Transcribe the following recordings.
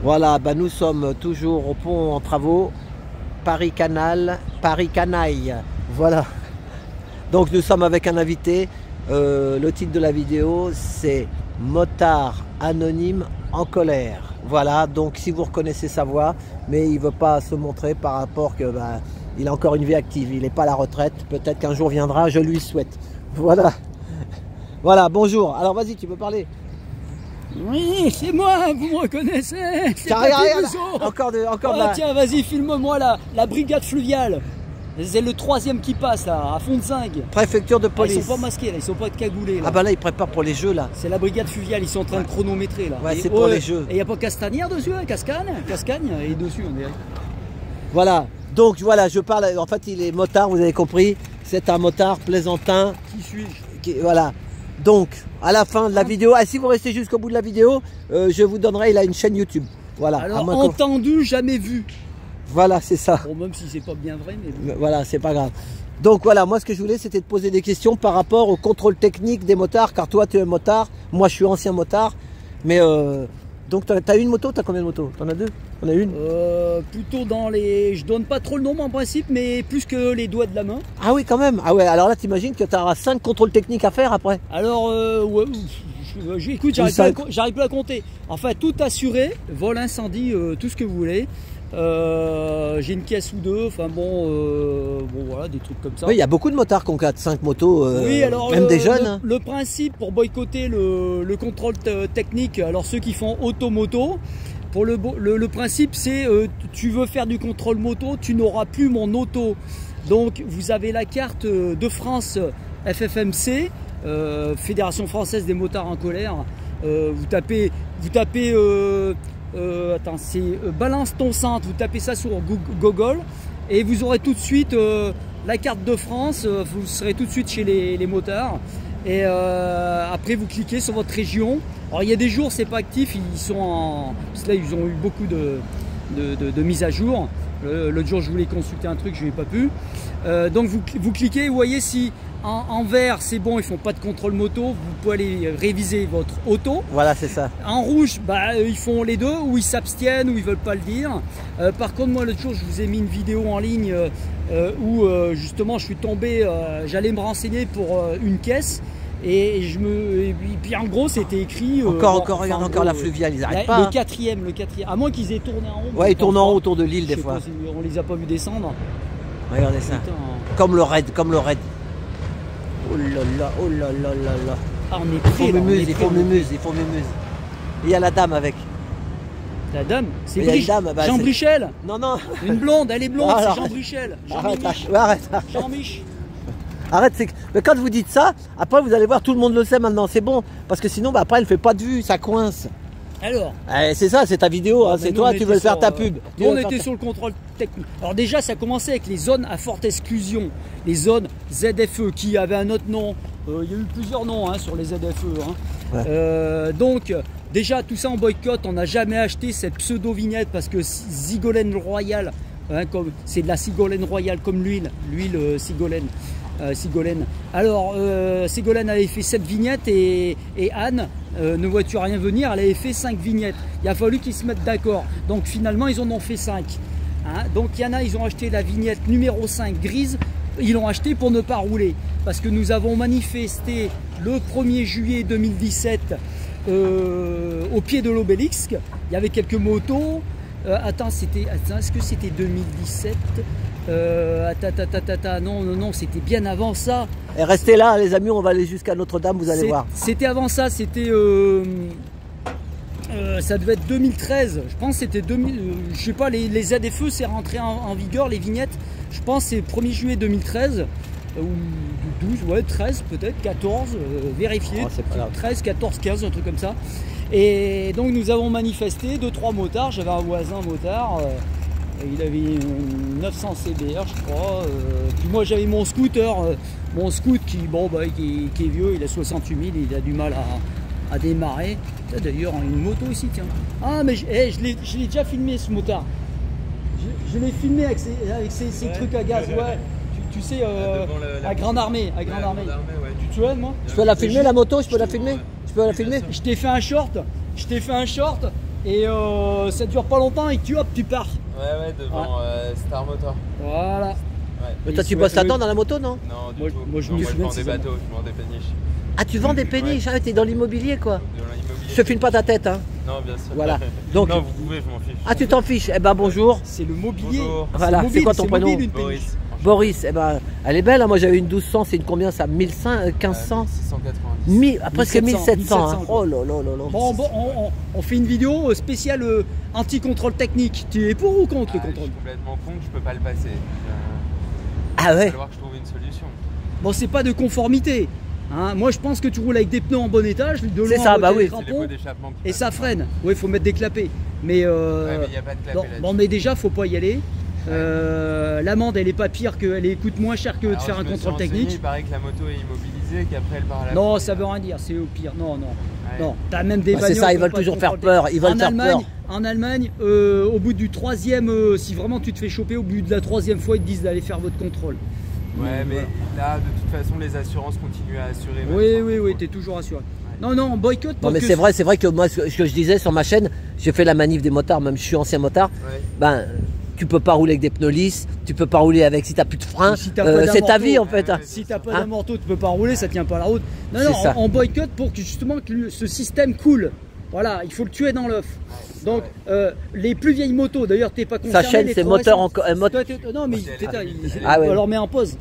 Voilà, bah nous sommes toujours au pont en travaux, Paris-Canal, Paris-Canaille. Voilà. Donc nous sommes avec un invité. Le titre de la vidéo, c'est Motard anonyme en colère. Voilà, donc si vous reconnaissez sa voix, mais il ne veut pas se montrer par rapport que il a encore une vie active, il n'est pas à la retraite. Peut-être qu'un jour viendra, je lui souhaite. Voilà. Voilà, bonjour. Alors vas-y, tu peux parler. Oui, c'est moi, vous me reconnaissez. Tiens, regarde, encore oh, tiens, vas-y, filme-moi la brigade fluviale. C'est le 3e qui passe là, à Fontenzingue. Préfecture de police. Ils sont pas masqués là, ils sont pas cagoulés là. Ah bah là, ils préparent pour les jeux là. C'est la brigade fluviale, ils sont en train de chronométrer là. Ouais, c'est pour les jeux. Et il n'y a pas Castagnère dessus, hein, Cascagne et dessus on dirait. Voilà, donc voilà, je parle, en fait il est motard, vous avez compris. C'est un motard plaisantin. Qui suis-je? Voilà. Donc, à la fin de la vidéo, si vous restez jusqu'au bout de la vidéo, je vous donnerai, il a une chaîne YouTube. Voilà. Alors, entendu, jamais vu. Voilà, c'est ça. Bon, même si c'est pas bien vrai, mais... Voilà, c'est pas grave. Donc voilà, moi ce que je voulais, c'était de poser des questions par rapport au contrôle technique des motards, car toi tu es motard, moi je suis ancien motard. Mais donc tu as une moto, tu as combien de motos? Tu en as deux? On a une? Plutôt dans les... Je donne pas trop le nombre en principe, mais plus que les doigts de la main. Ah oui, quand même. Ah ouais, alors là t'imagines que tu auras 5 contrôles techniques à faire après? Alors, ouais, écoute, j'arrive pas à compter. Enfin, tout assuré, vol, incendie, tout ce que vous voulez. J'ai une caisse ou deux, enfin bon, voilà, des trucs comme ça. Oui, il y a beaucoup de motards qui ont 4-5 motos, oui, alors même des jeunes. Le principe pour boycotter le contrôle technique, alors ceux qui font automoto, pour le principe c'est tu veux faire du contrôle moto, tu n'auras plus mon auto. Donc vous avez la carte de France FFMC, Fédération Française des Motards en Colère. Vous tapez attends, c'est balance ton centre, vous tapez ça sur Google et vous aurez tout de suite la carte de France, vous serez tout de suite chez les motards et après vous cliquez sur votre région. Alors il y a des jours c'est pas actif, ils sont en... parce que là ils ont eu beaucoup de mises à jour. L'autre jour je voulais consulter un truc, je n'ai pas pu. Donc vous cliquez, vous voyez si en vert c'est bon, ils font pas de contrôle moto, vous pouvez aller réviser votre auto. Voilà, c'est ça. En rouge, ils font les deux, ou ils s'abstiennent, ou ils veulent pas le dire. Par contre moi l'autre jour je vous ai mis une vidéo en ligne où justement je suis tombé, j'allais me renseigner pour une caisse. Et puis en gros c'était écrit regarde encore la fluviale, ils arrêtent pas. Le quatrième, à moins qu'ils aient tourné en rond. Ouais, ils tournent en rond autour de l'île des fois. On les a pas vus descendre. Regardez ça. Putain. Comme le raid. Oh là là, oh là là là là. Ah, on est prêts, ils font mumuse. Il y a la dame avec. La dame, c'est Jean Brichel. Non, non. Une blonde, elle est blonde, c'est Jean Brichel. Arrête. Jean-Mich. Arrête, mais quand vous dites ça, après vous allez voir, tout le monde le sait maintenant, c'est bon. Parce que sinon, après, elle fait pas de vue, ça coince. Alors c'est ça, c'est ta vidéo, hein, c'est toi, tu veux faire ta pub. On était sur le contrôle technique. Alors déjà, ça commençait avec les zones à forte exclusion, les zones ZFE, qui avaient un autre nom. Il y a eu plusieurs noms hein, sur les ZFE. Hein. Ouais. Donc, déjà, tout ça en boycott, on n'a jamais acheté cette pseudo-vignette parce que Sigolène Royal, hein, c'est de la Sigolène Royale comme l'huile Sigolène. Sigolène. Alors, Sigolène avait fait 7 vignettes et Anne, ne vois-tu rien venir, elle avait fait 5 vignettes. Il a fallu qu'ils se mettent d'accord. Donc finalement, ils en ont fait 5. Hein. Donc il y en a, ils ont acheté la vignette numéro 5 grise. Ils l'ont acheté pour ne pas rouler. Parce que nous avons manifesté le 1er juillet 2017 au pied de l'obélisque. Il y avait quelques motos. Attends, est-ce que c'était 2017? Non, c'était bien avant ça. Et restez là, les amis, on va aller jusqu'à Notre-Dame, vous allez voir. C'était avant ça, c'était... ça devait être 2013, je pense que c'était 2000... je sais pas, les ZFE, c'est rentré en vigueur, les vignettes. Je pense que c'est le 1er juillet 2013, ou 12, ouais, 13 peut-être, 14, vérifier. 13, 14, 15, un truc comme ça. Et donc nous avons manifesté, 2-3 motards, j'avais un voisin motard, il avait une 900 CBR je crois, puis moi j'avais mon scooter, qui est vieux, il a 68 000, il a du mal à démarrer. D'ailleurs une moto ici, tiens. Ah mais je l'ai déjà filmé ce motard, je l'ai filmé avec ces trucs à gaz, ouais. Tu sais, à Grande Armée, ouais. Tu te souviens de moi? Je peux la filmer la moto, je peux la filmer? Je peux la filmer? Je t'ai fait un short, et ça dure pas longtemps et tu hop, tu pars. Ouais, devant Star Motor. Voilà. Ouais. Mais toi, tu bosses là-dedans dans la moto, non? Non, du Moi, tout. moi, je Non, me moi, je souviens vends de des ces bateaux, je vends des péniches. Ah, tu vends des péniches, ah, t'es dans l'immobilier, quoi. Dans l'immobilier. Je te filme pas ta tête, hein. Non, bien sûr. Voilà. Donc, non, vous pouvez, je m'en fiche. ah, tu t'en fiches. Eh ben, bonjour. C'est le mobilier. Bonjour. Voilà, c'est quoi ton prénom? Mobile, une péniche. Boris. Boris, eh ben, elle est belle, hein. Moi j'avais une 1200, c'est une combien ça? 1500, 1500 690. 1000, presque 1700, hein. 1700. Oh là là là là. Bon, on fait une vidéo spéciale anti-contrôle technique. Tu es pour ou contre le Je contrôle? suis complètement con que je peux pas le passer. Ah Il va ouais. falloir que je trouve une solution. Bon, c'est pas de conformité. Hein. Moi, je pense que tu roules avec des pneus en bon état, de C'est l'eau ça, en bah oui. C'est les crampons, pots d'échappement qui et passent ça pas. freine. Oui, il faut mettre des clapets. Mais, Ouais, mais il n'y a pas de clapet non, là-dessus. bon, mais déjà, faut pas y aller. L'amende, elle est pas pire, elle coûte moins cher que de Alors, faire je un me suis contrôle renseigné, technique. Il paraît que la moto est immobilisée, qu'après elle part à la Non, cour. ça veut rien dire, c'est au pire. Non, non. Ouais. Non, t'as même des Bah, c'est bagnoles ça, ils qui ont veulent pas de toujours faire contrôle peur, technique. ils veulent faire peur. En Allemagne, au bout du troisième, si vraiment tu te fais choper, au bout de la troisième fois, ils te disent d'aller faire votre contrôle. Ouais, mais Voilà. là, de toute façon, les assurances continuent à assurer. même Oui, sans oui, oui, contrôle. t'es toujours assuré. Non, non, on boycotte. Non mais c'est vrai que moi ce que je disais sur ma chaîne, j'ai fait la manif des motards, même je suis ancien motard, Ouais. ben tu peux pas rouler avec des pneus lisses, tu peux pas rouler avec si t'as plus de frein, Si t'as pas d'un c'est ta manteau, vie en fait. ouais, hein. Si t'as pas Hein d'un manteau, tu peux pas rouler, ça tient pas la route. Non, C'est non, ça. on boycotte pour que justement que ce système coule. Voilà, il faut le tuer dans l'œuf. Donc, les plus vieilles motos, d'ailleurs, t'es pas concerné. Sa chaîne les c'est trop moteur récentes. en Non, mais Elle est- Ah ouais. on leur met en pause.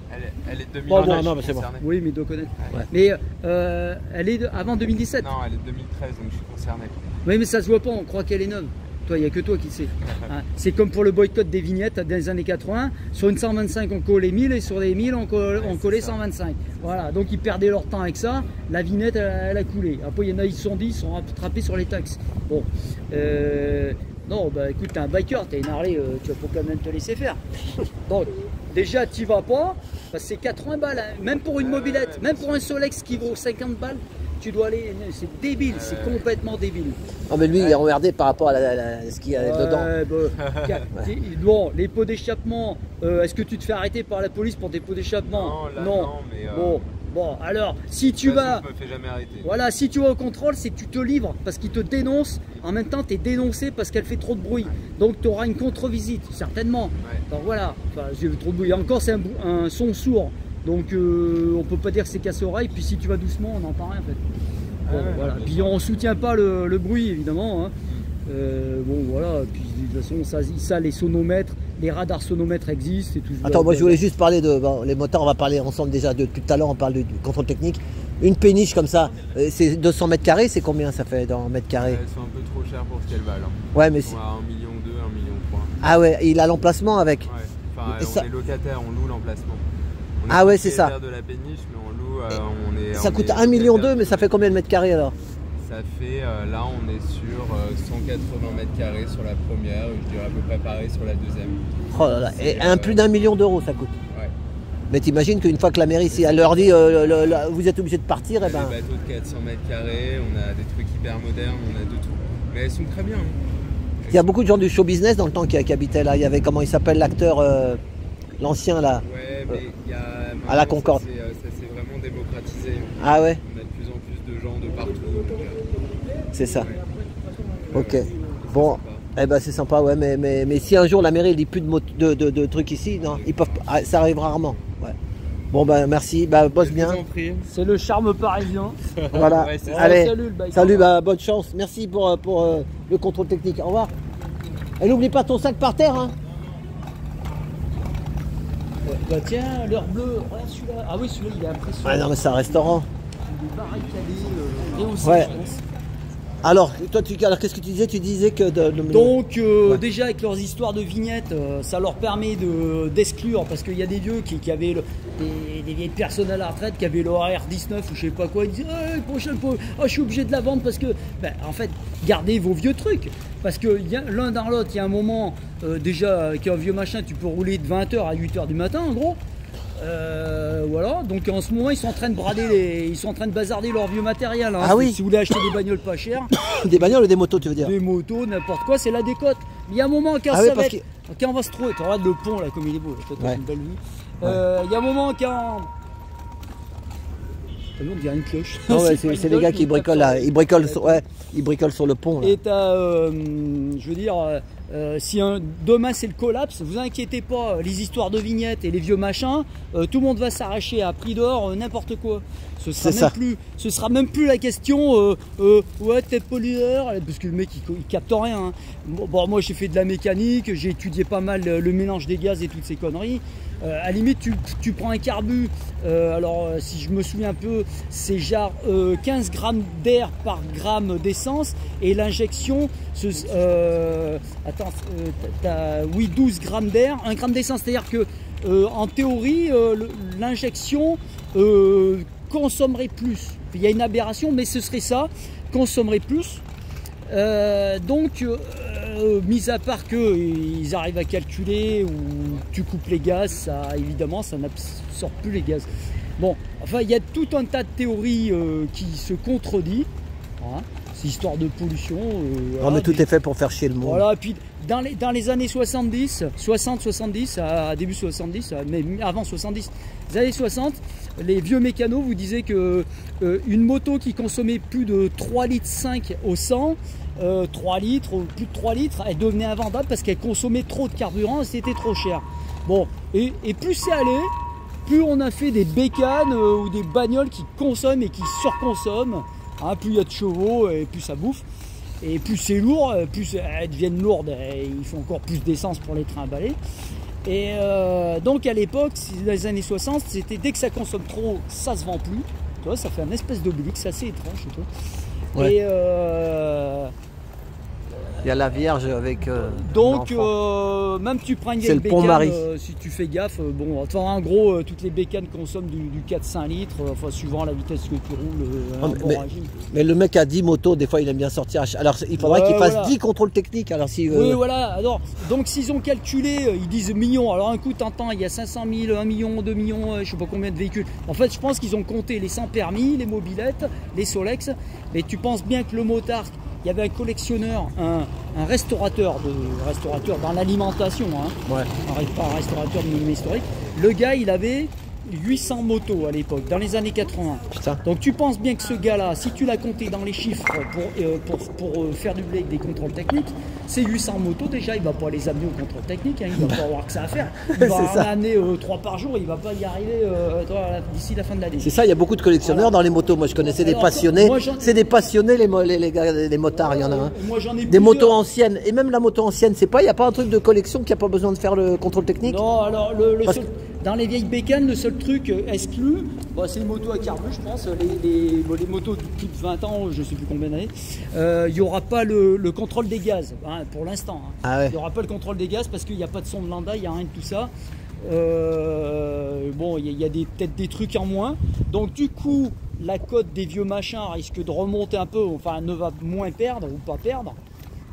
Elle est de 2000 Bon, bon, je non, suis mais c'est bon. concerné. Oui, mais il doit connaître. Ouais. Mais elle est avant 2017. Non, elle est de 2013, donc je suis concerné. Oui, mais ça se voit pas, on croit qu'elle est neuve. Toi, il n'y a que toi qui sais. Hein. C'est comme pour le boycott des vignettes dans les années 80. Sur une 125, on collait 1000 et sur les 1000, on collait 125. Voilà, donc ils perdaient leur temps avec ça. La vignette, elle a coulé. Après, il y en a, ils se sont dit, ils sont rattrapés sur les taxes. Bon. Non, bah écoute, t'es un biker, t'es une Harley, tu vas pas quand même te laisser faire. Donc, déjà, t'y vas pas, parce que c'est 80 balles, hein. Même pour une mobilette, même pour un Solex qui vaut 50 balles, tu dois aller. C'est débile, c'est complètement débile. Non mais lui il est emmerdé par rapport à ce qu'il y a dedans. Bon, les pots d'échappement, est-ce que tu te fais arrêter par la police pour des pots d'échappement? Non, là, non, mais, Bon, alors, si tu de toute façon, vas. je me fais jamais arrêter. Voilà, si tu vas au contrôle, c'est que tu te livres parce qu'ils te dénoncent. En même temps, tu es dénoncé parce qu'elle fait trop de bruit. Donc, tu auras une contre-visite, certainement. Ouais. Donc voilà, enfin, j'ai vu trop de bruit. Et encore, c'est un son sourd. Donc, on peut pas dire que c'est cassé oreille. Puis, si tu vas doucement, on n'entend rien en fait. Bon, ouais, voilà. bien Puis, sûr. on soutient pas le bruit, évidemment. Hein. Bon, voilà. Puis, de toute façon, ça, les sonomètres, les radars sonomètres existent. Et tout, Attends, moi je voulais juste parler de les moteurs, on va parler ensemble déjà depuis tout à l'heure, on parle du contrôle technique. Une péniche comme ça, c'est 200 mètres carrés, c'est combien ça fait dans mètres carrés? Elles sont un peu trop chères pour ce qu'elles valent. Hein. Ouais mais Elles sont à 1,2 million, 1,3 million. ah ouais, il a l'emplacement avec. Ouais. Enfin, Et on ça- est locataire, on loue l'emplacement. On est Ah ouais, c'est ça. propriétaire de la péniche, mais on loue, Ça on coûte est 1,2 million, locataire. mais ça fait combien de mètres carrés alors? Ça fait, là on est sur 180 mètres carrés sur la première, je dirais à peu près pareil sur la deuxième. Oh là là, et plus d'1 million d'euros ça coûte. Ouais. Mais t'imagines qu'une fois que la mairie, si elle leur dit vous êtes obligé de partir, On a et ben. des bateaux de 400 mètres carrés, on a des trucs hyper modernes, on a de tout. Mais elles sont très bien. Hein. Il y a beaucoup de gens du show business dans le temps qui habitaient là. Il y avait, comment il s'appelle, l'acteur, l'ancien là. Ouais, mais il y a. à la Concorde. Ça s'est vraiment démocratisé. Ah ouais, On a de plus en plus de gens de partout. donc, c'est ça. ouais. Ok. Bon, eh ben c'est sympa, ouais, mais si un jour la mairie dit plus de trucs ici, non, ils peuvent, ça arrive rarement. Ouais. Bon ben merci, bah bosse Je bien. vous en prie. C'est le charme parisien. Voilà. Ouais, c'est ça. Allez, Salut, le biker. salut, bah, bonne chance. Merci pour le contrôle technique. Au revoir. Et n'oublie pas ton sac par terre, hein. Bah tiens, l'heure bleue, regarde celui-là. Ah oui, celui-là, il est impressionnant. Ouais, non mais c'est un restaurant. Il est barricadé, rehaussé, Ouais. je pense. Alors, toi, alors qu'est-ce que tu disais? Tu disais que Donc Ouais. déjà avec leurs histoires de vignettes, ça leur permet d'exclure parce qu'il y a des vieux qui avaient des vieilles personnes à la retraite qui avaient leur R19 ou je sais pas quoi, ils disaient prochaine fois, je suis obligé de la vendre parce que en fait gardez vos vieux trucs parce que l'un dans l'autre il y a un moment déjà avec un vieux machin tu peux rouler de 20h à 8h du matin en gros. Voilà, donc en ce moment ils sont en train de brader ils sont en train de bazarder leur vieux matériel. Hein. Ah oui. Si vous voulez acheter des bagnoles pas chères, des bagnoles ou des motos, tu veux dire? des motos, n'importe quoi, c'est la décote. Mais il y a un moment quand Ah ça oui, va parce être- quand on va se trouver, tu regardes le pont là comme il est beau, là, toi, t'as Ouais. une belle vue. Il y a un moment quand. Ah oui, on dirait une cloche. Non, ouais, pas une c'est les cloche, gars mais qui une bricolent tape là, sur- ils bricolent, ouais. ils bricolent sur le pont. Là. Et je veux dire, si demain c'est le collapse, vous inquiétez pas, les histoires de vignettes et les vieux machins, tout le monde va s'arracher à prix d'or, n'importe quoi. Ce sera même plus la question, ouais t'es pollueur, parce que le mec il capte rien. Hein. Bon, moi j'ai fait de la mécanique, j'ai étudié pas mal le mélange des gaz et toutes ces conneries. À la limite tu prends un carbu, alors si je me souviens un peu, c'est genre 15 grammes d'air par gramme d'essence, et l'injection, oui 12 grammes d'air, 1 gramme d'essence, c'est à dire que en théorie l'injection consommerait plus. Il y a une aberration, mais ce serait ça, consommerait plus. Mis à part qu'ils arrivent à calculer, ou tu coupes les gaz, ça évidemment ça n'absorbe plus les gaz. Bon, enfin il y a tout un tas de théories qui se contredisent. Hein. C'est histoire de pollution. Non, mais tout est fait pour faire chier le monde. Voilà, et puis dans les années 70, 60-70, à début 70, mais avant 70, les années 60, les vieux mécanos vous disaient que une moto qui consommait plus de 3,5 litres au 100, 3 litres, plus de 3 litres, elle devenait invendable parce qu'elle consommait trop de carburant et c'était trop cher. Bon, et plus c'est allé, plus on a fait des bécanes ou des bagnoles qui consomment et qui surconsomment. Hein, plus il y a de chevaux et plus ça bouffe. Et plus c'est lourd, plus elles deviennent lourdes et il faut encore plus d'essence pour les trimballer. Et donc à l'époque, dans les années 60, c'était dès que ça consomme trop, ça se vend plus. Tu vois, ça fait un espèce d'oblique, c'est assez étrange, je trouve. Ouais. Et il y a la Vierge avec. Donc même tu prends une vieille bécane, si tu fais gaffe, bon, enfin, en gros toutes les bécanes consomment du 4-5 litres, enfin suivant la vitesse que tu roules. Mais le mec a 10 motos, des fois il aime bien sortir. Alors il faudrait qu'il fasse 10 contrôles techniques. Alors si. Oui voilà. Alors donc s'ils ont calculé, ils disent millions. Alors un coup t'entends, il y a 500 000, 1 million, 2 millions, je sais pas combien de véhicules. En fait je pense qu'ils ont compté les sans permis, les mobylettes, les Solex. Mais tu penses bien que le motard, il y avait un collectionneur, un restaurateur dans l'alimentation, hein, ouais. Pas un restaurateur de monument historique. Le gars, il avait 800 motos à l'époque, dans les années 80. Putain. Donc tu penses bien que ce gars-là, si tu l'as compté dans les chiffres pour faire du blé avec des contrôles techniques, ces 800 motos, déjà, il ne va pas les amener au contrôle technique, hein, il ne va pas avoir que ça à faire. Il va en amener 3 par jour, il ne va pas y arriver d'ici la fin de l'année. C'est ça, il y a beaucoup de collectionneurs dans les motos. Moi, je connaissais des passionnés. C'est des passionnés, les motards, il y en a un. Moi, j'en ai des motos anciennes. Et même la moto ancienne, il n'y a pas un truc de collection qui n'a pas besoin de faire le contrôle technique? Non, alors dans les vieilles bécanes, le seul truc exclu, c'est les motos à carbu, je pense. Les motos de plus de 20 ans, je ne sais plus combien d'années, il n'y aura pas le contrôle des gaz, hein, pour l'instant. Hein. Ah ouais. Il n'y aura pas le contrôle des gaz parce qu'il n'y a pas de son de lambda, il n'y a rien de tout ça. Bon, il y a peut-être des trucs en moins. Donc du coup, la cote des vieux machins risque de remonter un peu, enfin ne va moins perdre ou pas perdre.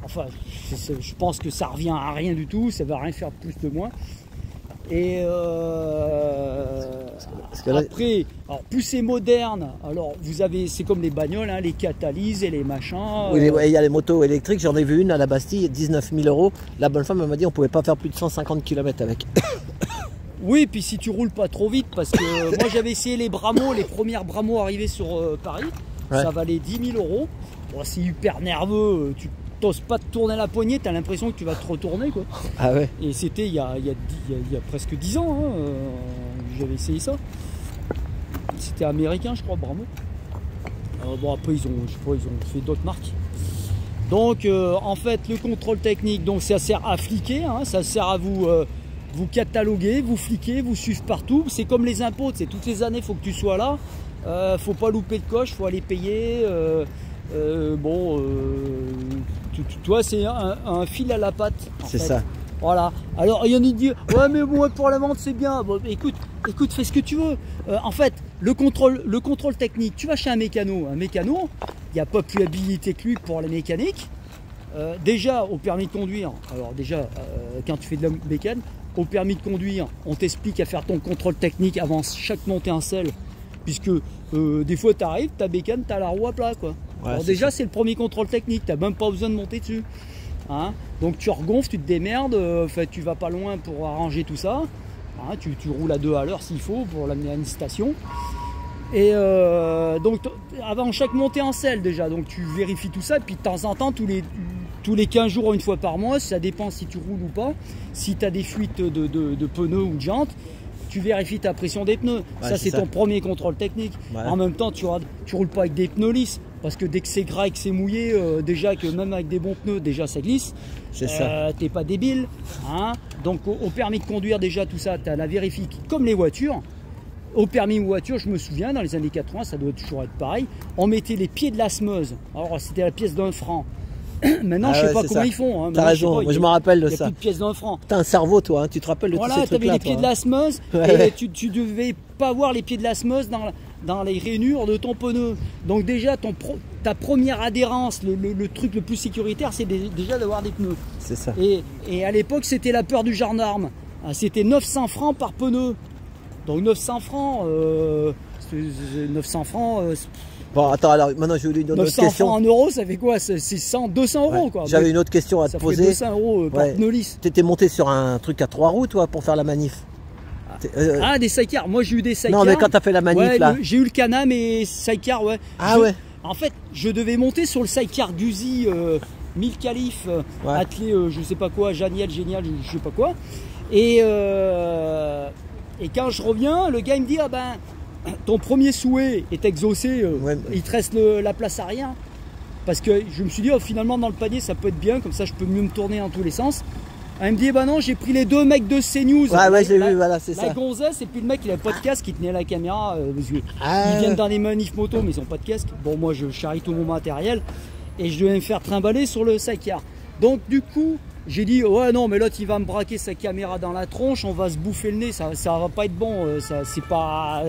Enfin, je pense que ça revient à rien du tout, ça va rien faire de plus de moins. Et après, alors plus c'est moderne, alors vous avez, c'est comme les bagnoles, hein, les catalyses et les machins. Oui, il y a les motos électriques, j'en ai vu une à la Bastille, 19 000 €. La bonne femme m'a dit on pouvait pas faire plus de 150 km avec. Oui, puis si tu roules pas trop vite, parce que moi j'avais essayé les Bramo, les premières Bramo arrivées sur Paris, ouais. Ça valait 10 000 €. Bon, c'est hyper nerveux, tu t'oses pas de tourner la poignée, tu as l'impression que tu vas te retourner, quoi. Ah ouais. Et c'était il y a presque 10 ans, hein, j'avais essayé ça. C'était américain, je crois, Bramo. Bon, après ils ont fait d'autres marques. Donc en fait le contrôle technique, donc ça sert à fliquer, hein, ça sert à vous cataloguer, vous fliquer, vous suivre partout. C'est comme les impôts, c'est toutes les années il faut que tu sois là, faut pas louper de coche, faut aller payer. Toi c'est un fil à la patte. C'est ça. Voilà. Alors il y en a qui disent ouais mais bon pour la vente c'est bien. Bon, écoute, fais ce que tu veux. En fait le contrôle technique, tu vas chez un mécano, il n'y a pas plus habilité que lui pour la mécanique. Déjà au permis de conduire, alors déjà quand tu fais de la bécane, au permis de conduire, on t'explique à faire ton contrôle technique avant chaque montée en selle, puisque des fois tu arrives, ta bécane, tu as la roue à plat, quoi. Ouais, alors déjà c'est le premier contrôle technique, tu n'as même pas besoin de monter dessus. Hein, donc tu regonfles, tu te démerdes, tu vas pas loin pour arranger tout ça. Hein, tu roules à 2 à l'heure s'il faut pour l'amener à une station. Et donc avant chaque montée en selle déjà, donc tu vérifies tout ça, puis de temps en temps, tous les 15 jours, une fois par mois, ça dépend si tu roules ou pas, si tu as des fuites de pneus ou de jantes, tu vérifies ta pression des pneus. Ouais, Ça c'est ton premier contrôle technique. Voilà. En même temps, tu roules pas avec des pneus lisses, parce que dès que c'est gras et que c'est mouillé, déjà que même avec des bons pneus, déjà ça glisse. C'est ça. T'es pas débile. Hein. Donc au permis de conduire, déjà tout ça, tu as la vérifie comme les voitures. Au permis voiture, je me souviens, dans les années 80, ça doit toujours être pareil, on mettait les pieds de la semeuse. Alors c'était la pièce d'1 franc. Maintenant, je sais pas comment ils font. Hein. T'as raison, moi je me rappelle de ça. Il n'y a plus de pièces d'1 franc. T'as un cerveau, toi, hein. Tu te rappelles de tous ces trucs-là. Voilà, t'avais les pieds de la semeuse et tu devais pas voir les pieds de la semeuse dans les rainures de ton pneu. Donc déjà, ta première adhérence, le truc le plus sécuritaire, c'est déjà d'avoir des pneus. C'est ça. Et à l'époque, c'était la peur du gendarme. C'était 900 francs par pneu. Donc 900 francs, 900 francs. Bon, attends, alors maintenant je voulais une autre 900 question. francs en euros, ça fait quoi? C'est 200 euros, Ouais. quoi. J'avais une autre question à te poser. Ça fait 200 euros par pneu lisse. T'étais monté sur un truc à 3 roues, toi, pour faire la manif? Ah, des sidecars. Moi, j'ai eu des sidecars. Non, mais quand t'as fait la manif, là. J'ai eu le Can-Am et sidecar, ouais. Ah ouais. En fait, je devais monter sur le sidecar Guzzi 1000 Calif, attelé, je sais pas quoi, génial, je sais pas quoi. Et quand je reviens, le gars il me dit, ah ben, ton premier souhait est exaucé, il te reste la place arrière. Parce que je me suis dit, oh, finalement dans le panier ça peut être bien, comme ça je peux mieux me tourner dans tous les sens. Elle me dit, bah non, j'ai pris les deux mecs de CNews. Ouais, j'ai vu, voilà, c'est ça. La gonzesse, et puis le mec, il avait pas de casque, il tenait la caméra. Ils viennent dans des manifs moto, mais ils ont pas de casque. Bon, moi, je charrie tout mon matériel et je devais me faire trimballer sur le sidecar. Donc, du coup, j'ai dit, ouais, non, mais l'autre, il va me braquer sa caméra dans la tronche, on va se bouffer le nez, ça va pas être bon. C'est pas.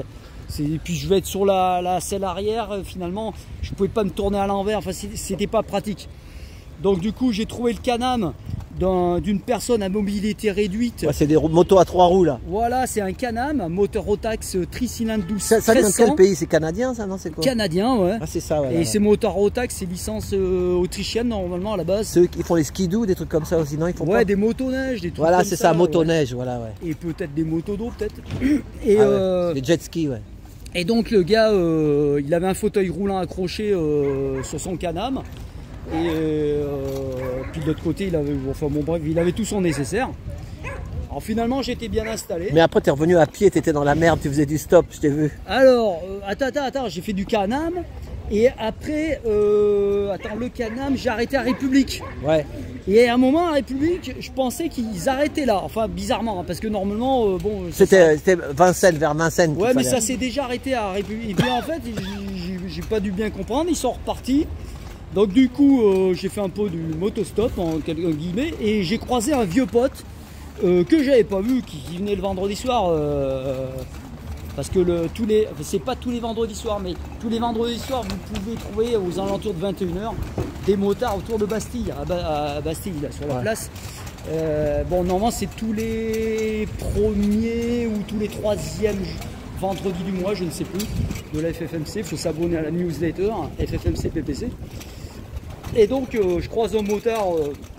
Et puis, je vais être sur la selle arrière, finalement, je pouvais pas me tourner à l'envers, enfin, c'était pas pratique. Donc, du coup, j'ai trouvé le Can-Am d'une personne à mobilité réduite. Ouais, c'est des motos à 3 roues là. Voilà, c'est un Can-Am, moteur Rotax tricylindre 12. Ça vient de quel pays? C'est canadien ça, non? C'est quoi? Canadien, ouais. Ah, c'est ça, ouais. Et c'est moteur Rotax, c'est licence autrichienne normalement à la base. Ceux qui font les skidoo, des trucs comme ça aussi, non? Ils font pas. Des motoneiges, des trucs voilà, comme c'est ça, motoneige, voilà, ouais. Et peut-être des motos d'eau, peut-être. Et les jet skis, ouais. Et donc le gars, il avait un fauteuil roulant accroché sur son Can-Am. Et puis de l'autre côté, il avait, enfin bon bref, il avait tout son nécessaire. Alors finalement, j'étais bien installé. Mais après, tu es revenu à pied, tu étais dans la merde, tu faisais du stop, je t'ai vu. Alors, attends, j'ai fait du Can-Am. Et après, le Can-Am, j'ai arrêté à République. Ouais. Et à un moment, à République, je pensais qu'ils arrêtaient là. Enfin, bizarrement, hein, parce que normalement, bon... C'était Vincennes, vers Vincennes. Ouais, mais ça s'est déjà arrêté à République. Et puis en fait, j'ai pas dû bien comprendre, ils sont repartis. Donc du coup, j'ai fait un peu du motostop, en quelques guillemets, et j'ai croisé un vieux pote que j'avais pas vu, qui venait le vendredi soir, parce que c'est pas tous les vendredis soirs, mais tous les vendredis soirs, vous pouvez trouver aux alentours de 21h des motards autour de Bastille, à Bastille, là, sur la place. Bon, normalement, c'est tous les premiers ou tous les troisièmes vendredis du mois, je ne sais plus, de la FFMC. Il faut s'abonner à la newsletter FFMC PPC. Et donc je croise un motard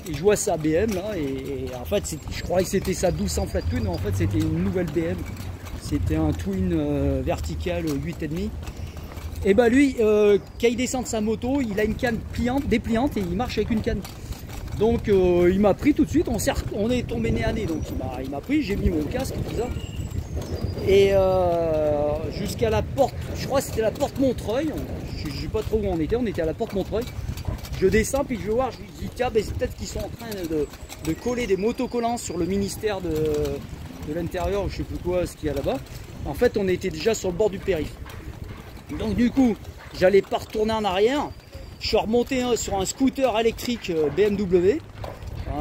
et je vois sa BM là, et en fait je croyais que c'était sa 1200 flat twin, mais en fait c'était une nouvelle BM. C'était un twin vertical 8,5. Et bah lui, quand il descend de sa moto, il a une canne pliante, dépliante, et il marche avec une canne. Donc il m'a pris tout de suite, on est tombé nez à nez, donc il m'a pris, j'ai mis mon casque, tout ça. Et jusqu'à la porte, je crois que c'était la porte Montreuil, je ne sais pas trop où on était à la porte Montreuil. Je descends, puis je vais voir, je me dis tiens, c'est peut-être qu'ils sont en train de coller des motocollants sur le ministère de l'Intérieur, je ne sais plus quoi, ce qu'il y a là-bas. En fait, on était déjà sur le bord du périph'. Donc du coup, j'allais pas retourner en arrière. Je suis remonté sur un scooter électrique BMW,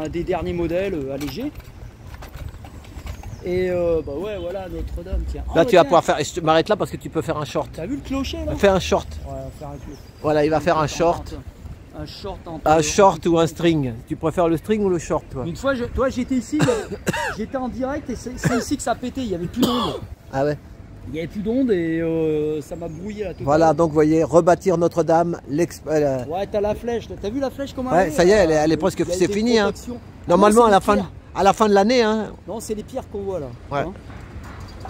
un des derniers modèles allégés. Et bah ouais, voilà, Notre-Dame, tiens. Là, tu vas pouvoir faire. Je m'arrête là parce que tu peux faire un short. T'as vu le clocher là? Fais un short. Ouais, on va faire un clocher. Voilà, il va faire un short. Un short un short ou un string. Tu préfères le string ou le short, toi? Une fois, j'étais ici, j'étais en direct et c'est ici que ça pétait, il n'y avait plus d'onde. Ah ouais? Il n'y avait plus d'onde et ça m'a brouillé la totale. Voilà, donc vous voyez, rebâtir Notre-Dame. Ouais, t'as la flèche. T'as vu la flèche comment elle est? Ouais, ça y est, elle est presque, c'est fini. Hein. Normalement, à la fin de l'année. Hein. Non, c'est les pierres qu'on voit là. Ouais. Hein.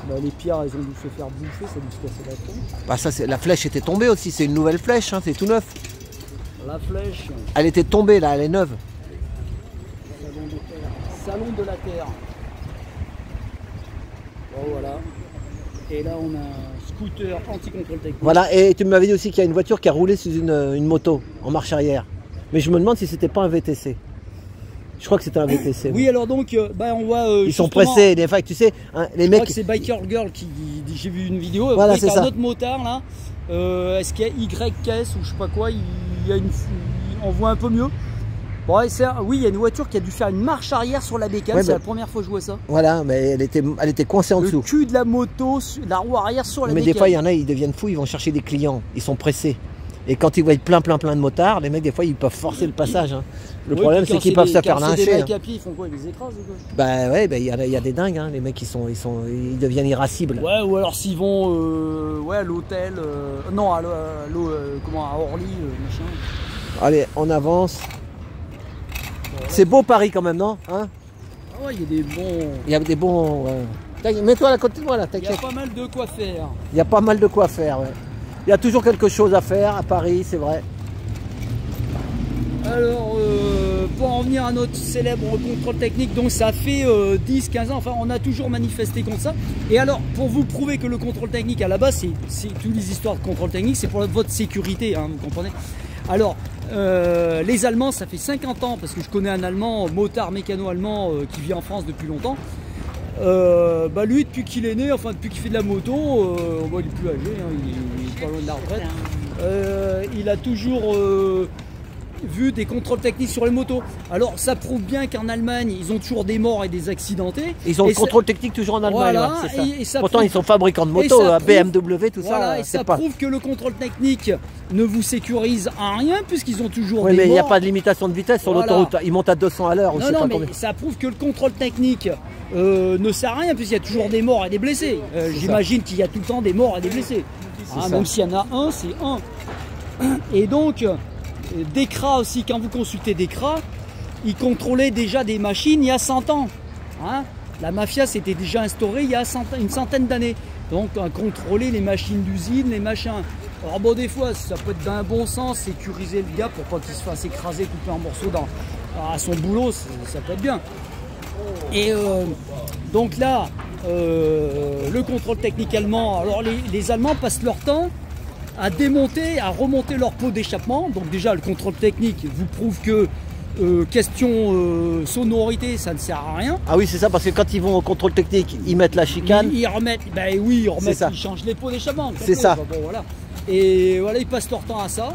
Bah, les pierres, elles ont dû se faire bouffer, ça a dû se casser la tronche. Bah ça, la flèche était tombée aussi, c'est une nouvelle flèche, hein, c'est tout neuf. La flèche. Elle était tombée là, elle est neuve. Salon de terre. Salon de la terre. Bon voilà. Et là on a un scooter anti-contrôle technique. Voilà, et tu m'avais dit aussi qu'il y a une voiture qui a roulé sur une moto en marche arrière. Mais je me demande si c'était pas un VTC. Je crois que c'était un VTC. Oui, alors donc, bah, on voit. Ils sont pressés, des fois, tu sais, hein, les je mecs. crois que c'est Biker Girl qui. J'ai vu une vidéo. Voilà, c'est ça. un autre motard là. Est-ce qu'il y a YKS ou je sais pas quoi, il y a on voit un peu mieux. Bon, oui, il y a une voiture qui a dû faire une marche arrière sur la bécane. Ouais, c'est la première fois que je vois ça. Voilà, mais elle était coincée en dessous. Le cul de la moto, la roue arrière sur la bécane. Mais des fois, il y en a, ils deviennent fous, ils vont chercher des clients. Ils sont pressés. Et quand ils voient plein de motards, les mecs, des fois, ils peuvent forcer le passage. Hein. Le problème, c'est qu'ils peuvent se faire lyncher. Les mecs à pied, ils font quoi? Ils les écrasent ou quoi? Bah ouais, il y a des dingues, hein. Les mecs, ils deviennent irascibles. Ouais, ou alors s'ils vont ouais, à l'hôtel, non, à Orly, machin. Allez, on avance. C'est beau Paris quand même, non, hein? Ah ouais, il y a des bons... Il y a des bons... Mets-toi à côté de moi là, t'inquiète. Il y a pas mal de quoi faire. Il y a pas mal de quoi faire, ouais. Il y a toujours quelque chose à faire à Paris, c'est vrai. Alors, pour en venir à notre célèbre contrôle technique, donc ça fait 10-15 ans, enfin on a toujours manifesté contre ça. Et alors, pour vous prouver que le contrôle technique à la base, c'est toutes les histoires de contrôle technique, c'est pour votre sécurité, hein, vous comprenez. Alors, les Allemands, ça fait 50 ans, parce que je connais un Allemand, motard mécano-allemand, qui vit en France depuis longtemps. Bah lui, depuis qu'il est né, enfin depuis qu'il fait de la moto, bon, il est plus âgé, hein, il est pas loin de la retraite. Il a toujours vu des contrôles techniques sur les motos. Alors ça prouve bien qu'en Allemagne, ils ont toujours des morts et des accidentés. Ils ont le contrôle technique toujours en Allemagne. Voilà, ouais, ça. et ça pourtant, prouve... ils sont fabricants de motos, BMW, tout voilà, ça. Et ça prouve que le contrôle technique ne vous sécurise en rien, puisqu'ils ont toujours des mais il n'y a morts. pas de limitation de vitesse sur l'autoroute. Ils montent à 200 à l'heure. Non, mais ça prouve que le contrôle technique ne sert à rien, puisqu'il y a toujours des morts et des blessés. J'imagine qu'il y a tout le temps des morts et des blessés. Hein, même s'il y en a un, c'est un. Et donc... Dekra aussi, quand vous consultez Dekra, ils contrôlaient déjà des machines il y a 100 ans. Hein, la mafia s'était déjà instaurée il y a une centaine d'années. Donc à contrôler les machines d'usine, les machins. Alors bon, des fois, ça peut être d'un bon sens, sécuriser le gars pour pas qu'il se fasse écraser, couper en morceaux à son boulot, ça peut être bien. Et donc là, le contrôle technique allemand, alors les Allemands passent leur temps à démonter, à remonter leur pot d'échappement. Donc déjà le contrôle technique vous prouve que question sonorité, ça ne sert à rien. Ah oui, c'est ça, parce que quand ils vont au contrôle technique, ils mettent la chicane. Ils remettent, ben oui, ils changent les pots d'échappement. C'est ça. Bon, voilà. Et voilà, ils passent leur temps à ça.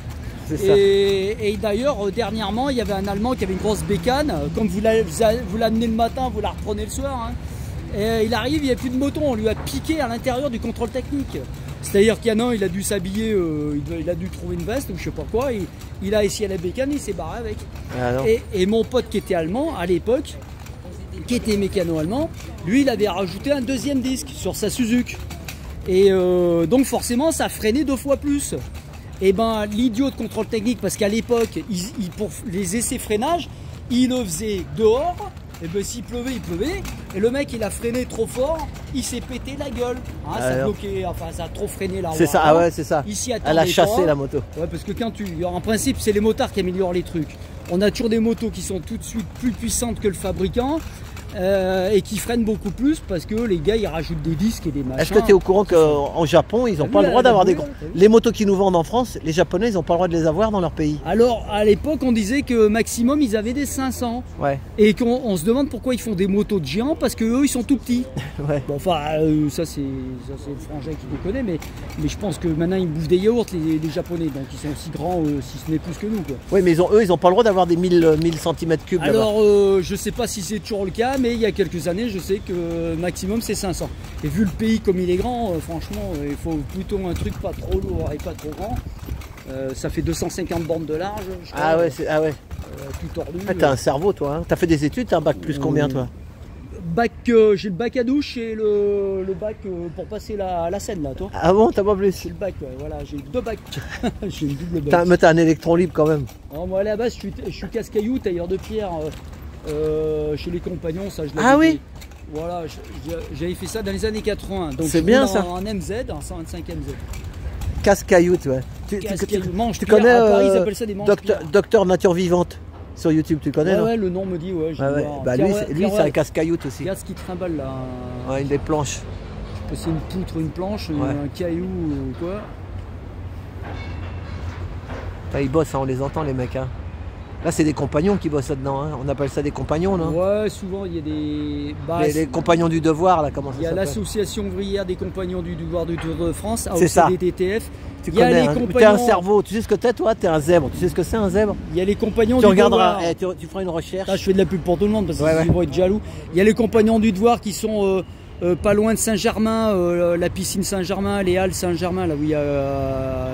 Et d'ailleurs, dernièrement, il y avait un Allemand qui avait une grosse bécane. Comme vous l'amenez le matin, vous la reprenez le soir. Hein. Et il arrive, il n'y a plus de moto, on lui a piqué à l'intérieur du contrôle technique. C'est-à-dire qu'il y en a un, il a dû s'habiller, il a dû trouver une veste ou je sais pas quoi, il a essayé la bécane, il s'est barré avec. Ah et mon pote qui était allemand à l'époque, qui était mécano-allemand, lui il avait rajouté un deuxième disque sur sa Suzuki. Et donc forcément ça freinait 2 fois plus. Et ben l'idiot de contrôle technique, parce qu'à l'époque, pour les essais freinage, il le faisait dehors. Et ben s'il pleuvait, il pleuvait. Et le mec il a freiné trop fort, il s'est pété la gueule. Hein, ça a bloqué, enfin ça a trop freiné la roue. C'est ça, ah ouais, c'est ça. Elle a chassé la moto. Ouais, parce que en principe, c'est les motards qui améliorent les trucs. On a toujours des motos qui sont tout de suite plus puissantes que le fabricant. Et qui freinent beaucoup plus parce que les gars ils rajoutent des disques et des machins. Est-ce que tu es au courant qu'en Japon ils n'ont pas le droit d'avoir des... Les motos qu'ils nous vendent en France, les Japonais ils n'ont pas le droit de les avoir dans leur pays? Alors à l'époque on disait que maximum ils avaient des 500. Ouais. Et qu'on se demande pourquoi ils font des motos de géants, parce que eux ils sont tout petits. Ouais. Bon enfin ça c'est le frangin qui les connaît, mais je pense que maintenant ils bouffent des yaourts les Japonais, donc ils sont aussi grands si ce n'est plus que nous quoi. Oui mais eux ils n'ont pas le droit d'avoir des 1000 cm3. Alors je sais pas si c'est toujours le cas, mais il y a quelques années, je sais que maximum c'est 500. Et vu le pays comme il est grand, franchement, il faut plutôt un truc pas trop lourd et pas trop grand. Ça fait 250 bornes de large. Je crois, ah ouais, tout tordu. Ah, t'as un cerveau toi, hein. T'as fait des études, t'as un bac plus combien toi? J'ai le bac à douche et le bac pour passer la Seine là, toi. Ah bon, t'as pas plus? C'est le bac, ouais, voilà, j'ai 2 bacs. J'ai une double bac. Mais t'as un électron libre quand même. Alors, moi à la base, je suis casse-caillou, tailleur de pierre chez les compagnons, ça je l'ai. Ah oui? Voilà, j'avais fait ça dans les années 80. Donc c'est bien ça. En MZ, en 125 MZ. Casse-cailloute, ouais. Tu connais à Paris, ils appellent ça des manches Docteur Nature Vivante sur YouTube, tu connais? Ouais, le nom me dit, ouais. Bah, lui, c'est un casse-cailloute aussi. Regarde ce qu'il trimballe là. Ouais, une des planches. Je sais pas si c'est une poutre, une planche, un caillou ou quoi. Enfin, ils bossent, hein, on les entend les mecs. Hein. Là, c'est des compagnons qui bossent là-dedans. Hein. On appelle ça des compagnons, non? Ouais, souvent il y a des. Les compagnons du devoir, là, comment ça s'appelle? Il y a l'association ouvrière des compagnons du devoir du Tour de France, c'est ça. AOCDTTF. Tu connais, hein. T'es un cerveau, tu sais ce que t'es, toi? T'es un zèbre. Tu sais ce que c'est un zèbre? Il y a les compagnons tu du regarderas, devoir. tu feras une recherche. Là, je fais de la pub pour tout le monde parce qu'ils vont être jaloux. Il y a les compagnons du devoir qui sont pas loin de Saint-Germain, la piscine Saint-Germain, les halles Saint-Germain, là où il y a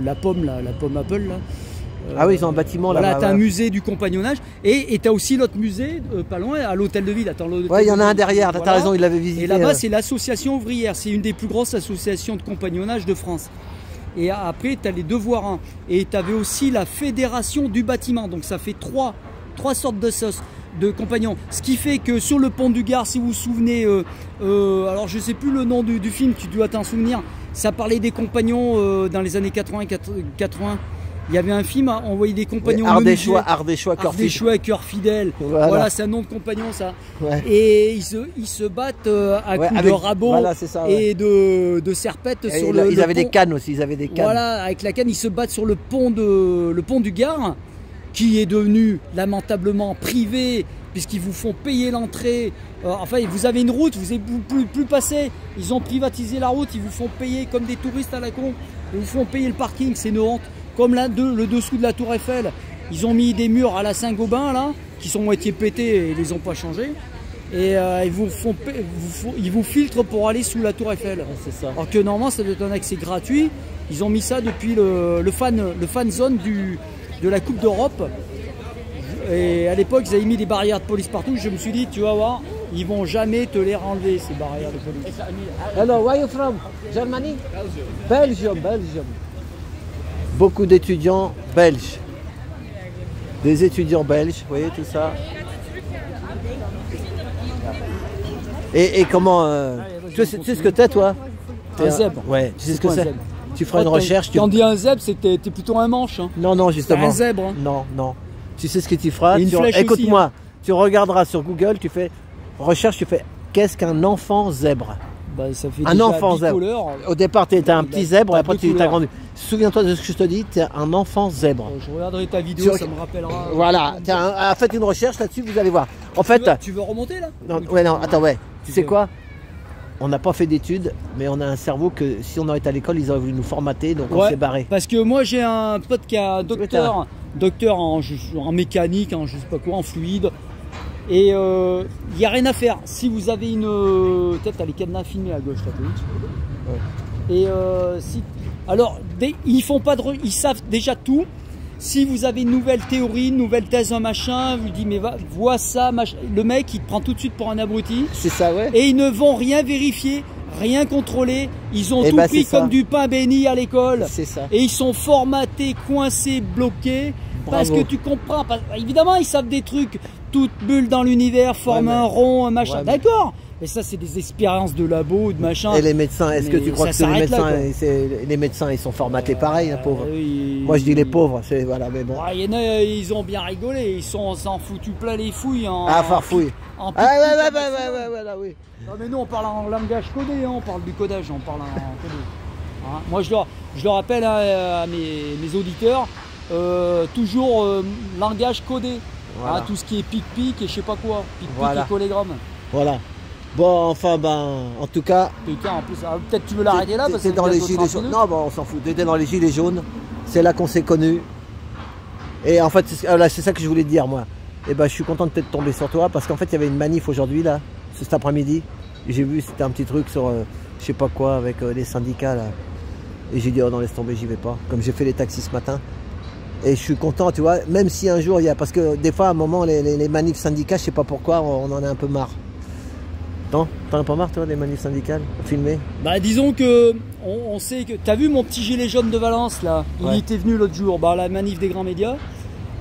la pomme Apple. Là. Ah oui, ils ont un bâtiment là. Voilà, t'as un musée du compagnonnage et t'as aussi l'autre musée pas loin à l'hôtel de ville. Attends, ouais, il y en a un derrière, t'as raison, il l'avait visité. Et là-bas, c'est l'association ouvrière, c'est une des plus grosses associations de compagnonnage de France. Et après, tu as les devoirs 1. Et tu avais aussi la fédération du bâtiment. Donc ça fait trois sortes de compagnons. Ce qui fait que sur le pont du Gard, si vous vous souvenez, alors je sais plus le nom du film, tu dois t'en souvenir, ça parlait des compagnons dans les années 80. Il y avait un film, on voyait des compagnons. Ardéchois, cœur fidèle. Voilà, c'est un nom de compagnon ça. Ouais. Et ils se battent à coups de rabot et de serpettes sur le. Ils avaient des cannes aussi, ils avaient des cannes. Voilà, avec la canne, ils se battent sur le pont du Gard, qui est devenu lamentablement privé, puisqu'ils vous font payer l'entrée. Enfin, vous avez une route, vous ne pouvez plus passer. Ils ont privatisé la route, ils vous font payer comme des touristes à la con. Ils vous font payer le parking, c'est une honte. Comme là, le dessous de la Tour Eiffel, ils ont mis des murs à la Saint-Gobain là, qui sont moitié pétés et ils les ont pas changés. Et ils vous filtrent pour aller sous la Tour Eiffel. C'est ça. Alors que normalement, ça doit être un accès gratuit. Ils ont mis ça depuis le fan zone de la Coupe d'Europe. Et à l'époque, ils avaient mis des barrières de police partout. Je me suis dit, tu vas voir, ils vont jamais te les renlever ces barrières de police. Hello, where are you from? Germany? Belgium. Beaucoup d'étudiants belges. Des étudiants belges, vous voyez tout ça. Et comment... tu sais ce que t'es, toi? Un zèbre. Ouais, tu sais ce que c'est? Tu feras une recherche. Quand on dit un zèbre, t'es plutôt un manche. Hein. Non, justement. Un zèbre. Hein. Non. Tu sais ce que tu feras? Écoute-moi, hein. Tu regarderas sur Google, tu fais recherche, tu fais qu'est-ce qu'un enfant zèbre? Bah, ça fait un enfant zèbre. Au départ, tu étais un petit zèbre et après tu t'as grandi. Souviens-toi de ce que je te dis, tu es un enfant zèbre. Je regarderai ta vidéo, ça me rappellera. Voilà, faites une recherche là-dessus, vous allez voir. En fait, tu veux remonter là? Attends, tu sais quoi? On n'a pas fait d'études, mais on a un cerveau que si on aurait été à l'école, ils auraient voulu nous formater, donc on s'est barré. Parce que moi j'ai un pote qui est un docteur en mécanique, je sais pas quoi, en fluide. Et il n'y a rien à faire. Si vous avez une... Peut-être tu as les cadenas filmés à gauche, là. Ouais. Et alors, ils font pas ils savent déjà tout. Si vous avez une nouvelle théorie, une nouvelle thèse, un machin, vous dites mais vois ça, machin. Le mec il te prend tout de suite pour un abruti. C'est ça, ouais. Et ils ne vont rien vérifier, rien contrôler. Ils ont tout pris comme du pain béni à l'école. C'est ça. Et ils sont formatés, coincés, bloqués. Parce que tu comprends. Évidemment, ils savent des trucs. Toute bulle dans l'univers forme un rond, un machin. D'accord. Mais ça, c'est des expériences de labo, de machin. Et les médecins, est-ce que tu crois que les médecins, ils sont formatés pareil, les pauvres? Moi, je dis les pauvres, voilà, mais bon. Il y en a, ils ont bien rigolé, ils s'en foutu plein les fouilles. Farfouille. Oui. Non, mais nous, on parle en langage codé, on parle du codage, on parle en codé. Hein, moi, je le rappelle à mes auditeurs, toujours langage codé. Voilà. Hein, tout ce qui est pic-pic et je sais pas quoi, pic-pic et collégramme. Voilà. Bon, enfin, en tout cas... Putain, en plus, peut-être tu veux l'arrêter là parce que dans les gilets jaunes. Non, on s'en fout. T'étais dans les gilets jaunes. C'est là qu'on s'est connus. Et en fait, c'est ça que je voulais te dire, moi. Et je suis content de t'être tombé sur toi parce qu'en fait, il y avait une manif aujourd'hui, là, cet après-midi. J'ai vu, c'était un petit truc sur, je sais pas quoi, avec les syndicats, là. Et j'ai dit, oh non, laisse tomber, j'y vais pas. Comme j'ai fait les taxis ce matin. Et je suis content, tu vois, même si un jour il y a... Parce que des fois, à un moment, les manifs syndicats, je sais pas pourquoi, on en a un peu marre. Non, t'en as pas marre, toi, des manifs syndicales filmés? Disons que on sait que... T'as vu mon petit gilet jaune de Valence, là? Il était venu l'autre jour, la manif des grands médias.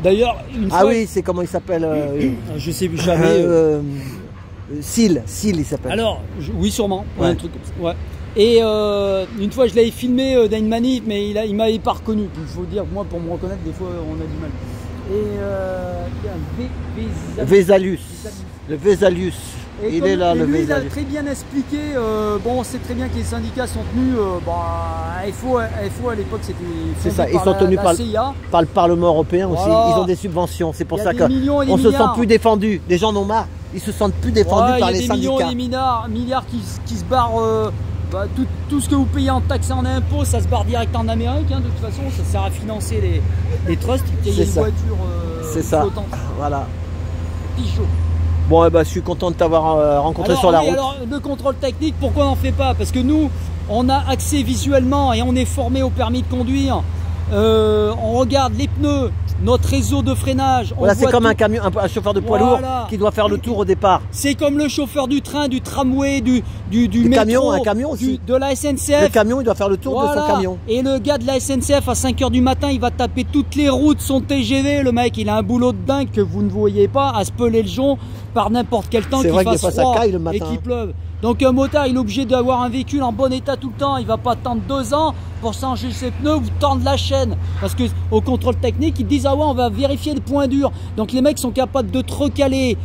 D'ailleurs, une fois... Ah oui, c'est comment il s'appelle je sais plus jamais. Seal, il s'appelle. Alors, oui, sûrement. Ouais. Ouais. Un truc comme ça. Ouais. Et une fois, je l'avais filmé dans une manif, mais il m'avait pas reconnu. Il faut dire que moi, pour me reconnaître, des fois, on a du mal. Et Vésalus. Le Vésalus. Et Il comme, est là, le lui, il a Vésalus. très bien expliqué. Bon, on sait très bien que les syndicats sont tenus. FO à l'époque, c'était. C'est ça, fondé ils sont tenus la par, CIA. par le Parlement européen aussi. Voilà. Ils ont des subventions. C'est pour Il y ça a des millions et des qu'on se sent milliards. plus défendus. Les gens en ont marre. Ils se sentent plus défendus Ouais, par il y les a des millions et syndicats. des milliards qui se barrent. Tout ce que vous payez en taxes et en impôts, ça se barre direct en Amérique. Hein, de toute façon, ça sert à financer les trusts. Il y a une ça. voiture C'est ça. flottante. Voilà. Pichot. Bon, eh ben, je suis content de t'avoir rencontré Alors, sur la oui, route. alors, le contrôle technique, pourquoi on n'en fait pas? Parce que nous, on a accès visuellement et on est formé au permis de conduire. On regarde les pneus, notre réseau de freinage. Voilà, c'est comme tout. un camion, un chauffeur de poids Voilà. lourd qui doit faire le tour au départ. C'est comme le chauffeur du train, du tramway, du métro, camion, un camion aussi. de la SNCF. Le camion, il doit faire le tour de son camion. Et le gars de la SNCF à 5 h du matin, il va taper toutes les routes, son TGV. Le mec, il a un boulot de dingue que vous ne voyez pas, à se peler le jonc par n'importe quel temps qu'il fasse froid caille le matin. et qu'il pleuve. Donc un motard, il est obligé d'avoir un véhicule en bon état tout le temps. Il va pas attendre 2 ans pour changer ses pneus ou tendre la chaîne. Parce que au contrôle technique, ils disent ah ouais, on va vérifier les points durs. Donc les mecs sont capables de te recaler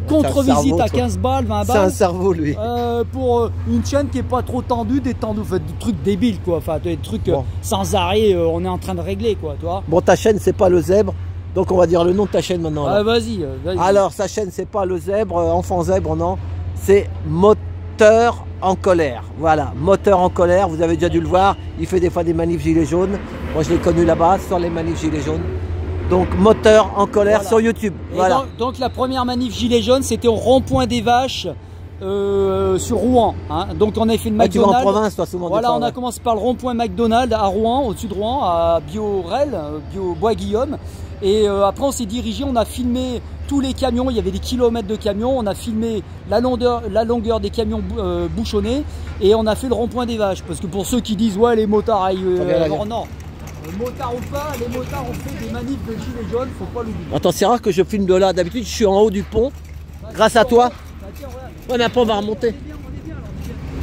contre-visite à 15 balles, 20 balles. C'est un cerveau lui. Pour une chaîne qui est pas trop tendue, détendue, des trucs débiles quoi. Enfin des trucs sans arrêt, on est en train de régler quoi, tu vois. Bon, ta chaîne c'est pas le zèbre, donc on va dire le nom de ta chaîne maintenant. Ah, vas-y. Alors sa chaîne c'est pas le zèbre, enfant zèbre, non, c'est Moteur en colère. Voilà, Moteur en colère, vous avez déjà dû le voir, il fait des fois des manifs gilets jaunes. Moi je l'ai connu là-bas sur les manifs gilets jaunes. Donc Moteur en colère sur YouTube. Et voilà. Donc la première manif gilet jaune, c'était au rond-point des Vaches. Sur Rouen, hein. Donc on a fait le McDonald's. Tu vas en province, toi, souvent. Voilà, fois, on a commencé par le rond-point McDonald's à Rouen, au-dessus de Rouen, à Biorel, Bois-Guillaume. Et après, on s'est dirigé, on a filmé tous les camions. Il y avait des kilomètres de camions. On a filmé la longueur des camions bouchonnés, et on a fait le rond-point des Vaches. Parce que pour ceux qui disent ouais, les motards, non. Motards ou pas, les motards ont fait des manifs de gilets jaunes, faut pas l'oublier. Attends, c'est rare que je filme de là. D'habitude, je suis en haut du pont. Grâce à toi. Ouais, mais après, on va remonter.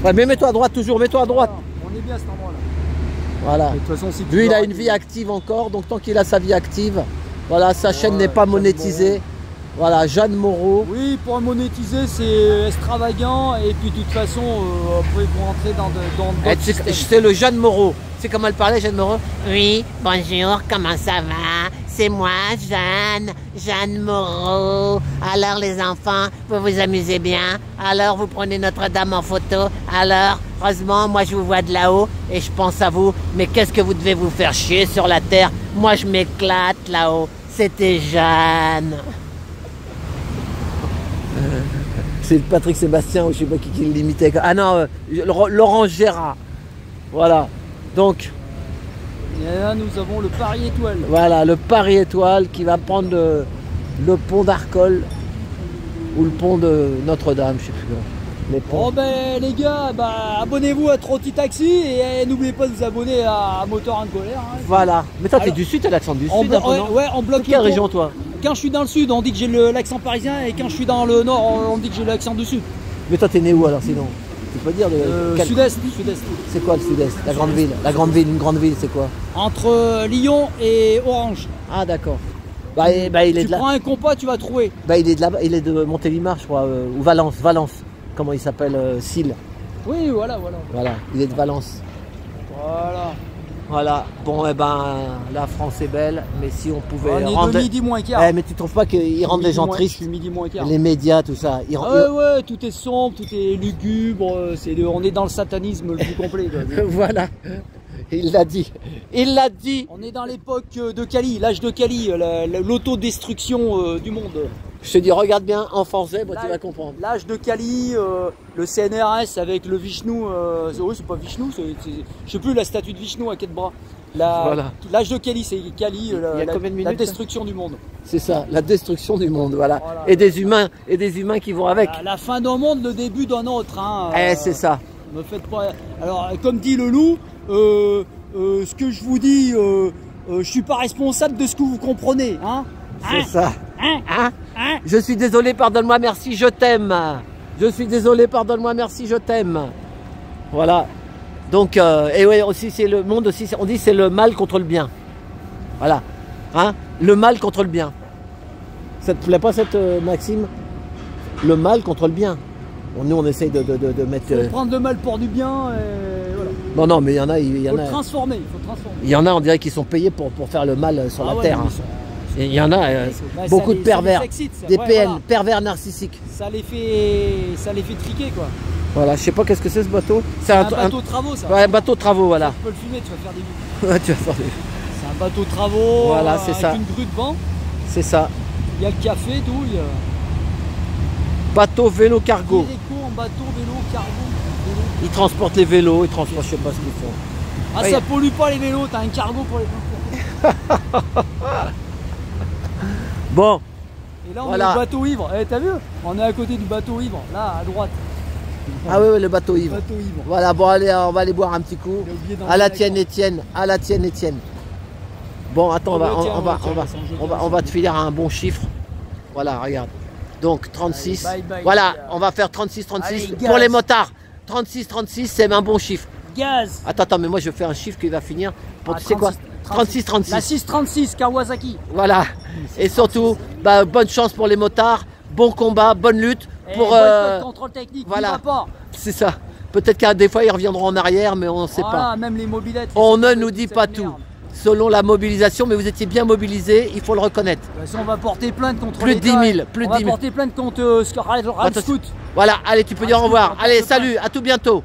Ouais, mais mets-toi à droite toujours, mets-toi à droite. On est bien à cet endroit-là. Voilà. De toute façon, lui, il a une vie active encore, donc tant qu'il a sa vie active, voilà, sa chaîne n'est pas monétisée. Voilà, Jeanne Moreau. Oui, pour monétiser, c'est extravagant, et puis de toute façon, après, pour rentrer dans c'est le Jeanne Moreau. C'est comment elle parlait, Jeanne Moreau? Oui, bonjour, comment ça va? C'est moi, Jeanne Moreau. Alors les enfants, vous vous amusez bien? Alors vous prenez Notre-Dame en photo? Alors, heureusement, moi je vous vois de là-haut et je pense à vous. Mais qu'est-ce que vous devez vous faire chier sur la terre? Moi je m'éclate là-haut. C'était Jeanne. C'est Patrick Sébastien ou je sais pas qui l'imitait. Ah non, Laurent Gérard. Voilà. Donc. Et là, nous avons le Paris Étoile. Voilà, le Paris Étoile qui va prendre le pont d'Arcole ou le pont de Notre-Dame, je sais plus. Les ponts. Bon ben les gars, abonnez-vous à Trotti Taxi et n'oubliez pas de vous abonner à Moteur en colère. Hein. Voilà. Mais toi, t'es du sud, t'as l'accent du sud. Ouais, on bloque. Quelle région, toi? Quand je suis dans le sud, on dit que j'ai l'accent parisien, et quand je suis dans le nord, on dit que j'ai l'accent du sud. Mais toi, t'es né où alors sinon? Tu peux dire Sud-est. C'est quoi le sud-est? La grande ville. La grande ville, une grande ville, c'est quoi? Entre Lyon et Orange. Ah d'accord. Il est tu prends un compas, tu vas trouver. Il est de là-bas, il est de Montélimar, je crois, ou Valence. Comment il s'appelle? Sile. Oui, voilà. Voilà, il est de Valence. Voilà. Bon, la France est belle, mais si on pouvait rendre... midi moins quart. Mais tu trouves pas qu'ils rendent les gens tristes? Je suis midi moins quart. Les médias, tout ça. Ouais, tout est sombre, tout est lugubre. On est dans le satanisme le plus complet. Voilà. Il l'a dit. On est dans l'époque de Kali, l'âge de Kali, l'autodestruction du monde. Je te dis, regarde bien, enfant zèbre, tu vas comprendre. L'âge de Kali, le CNRS avec le Vishnu, oui, c'est pas Vishnu, je sais plus la statue de Vishnu à quatre bras. L'âge de Kali, c'est Kali, la destruction du monde. C'est ça, la destruction du monde, voilà. Et des humains qui vont avec. La fin d'un monde, le début d'un autre. Hein, c'est ça. Me faites pas. Alors, comme dit le loup, ce que je vous dis, je suis pas responsable de ce que vous comprenez, hein. C'est ça. Hein. Je suis désolé, pardonne-moi, merci, je t'aime. Je suis désolé, pardonne-moi, merci, je t'aime. Voilà. Donc, et ouais, aussi, c'est le monde aussi, on dit c'est le mal contre le bien. Voilà. Hein? Le mal contre le bien. Ça te plaît pas cette maxime? Le mal contre le bien. Bon, nous, on essaye de mettre... Faut prendre le mal pour du bien, et voilà. Non, non, mais il y en a... Il Faut le transformer, il faut le transformer. Il y en a, on dirait qu'ils sont payés pour faire le mal sur la ouais, terre. mais Hein. Et il y en a bah, beaucoup de pervers, ça les excite, ça. des Ouais, PN, voilà. pervers narcissiques. Ça les fait triquer, quoi. Voilà, je sais pas qu'est-ce que c'est ce bateau. C'est un bateau de travaux, ça. Ouais, un bateau de travaux, voilà. Tu peux le filmer, tu vas faire des vues. Ouais, tu vas faire des... C'est un bateau de travaux, Voilà, c'est ça. avec une grue devant. C'est ça. Il y a le café, tout. Il y a... Bateau, vélo, cargo. Déco en bateau, vélo, cargo. Vélo. Ils transportent les vélos, ils transportent, je sais pas ce qu'ils font. Ah, Ouais. ça pollue pas les vélos, t'as un cargo pour les transporter. Bon, Et là, on Voilà. est au bateau ivre. Eh, t'as vu? On est à côté du bateau ivre, là, à droite. ah oui, le bateau ivre. Bateau ivre. Voilà, bon, allez, on va aller boire un petit coup. J'ai oublié d'en À la mettre tienne, d'accord. Étienne. À la tienne, Étienne. Bon, attends, on va te filer un bon chiffre. Voilà, regarde. Donc 36. Allez, bye, bye. Voilà, on va faire 36, 36 Allez, pour gaz. les motards. 36, 36, c'est un bon chiffre. Gaz. Attends, mais moi je fais un chiffre qui va finir pour Ah, tu sais quoi 36, 36, La 36. 636 Kawasaki. Voilà. Et surtout, bah, bonne chance pour les motards, bon combat, bonne lutte. Et Pour, boycott, contrôle technique, voilà. n'y va pas. c'est ça. Peut-être qu'à des fois ils reviendront en arrière, mais on ne sait Voilà, pas. même les mobilettes. On les ne sacs nous de- dit c'est pas une tout. merde. Selon la mobilisation, mais vous étiez bien mobilisés, il faut le reconnaître. De toute façon, on va porter plainte contre Plus de l'État. 10 000, plus de On va 10 000. porter plainte contre Rad Attention. Scoot. Voilà, allez, tu peux dire au revoir. on Allez, porte plainte. salut, à tout bientôt.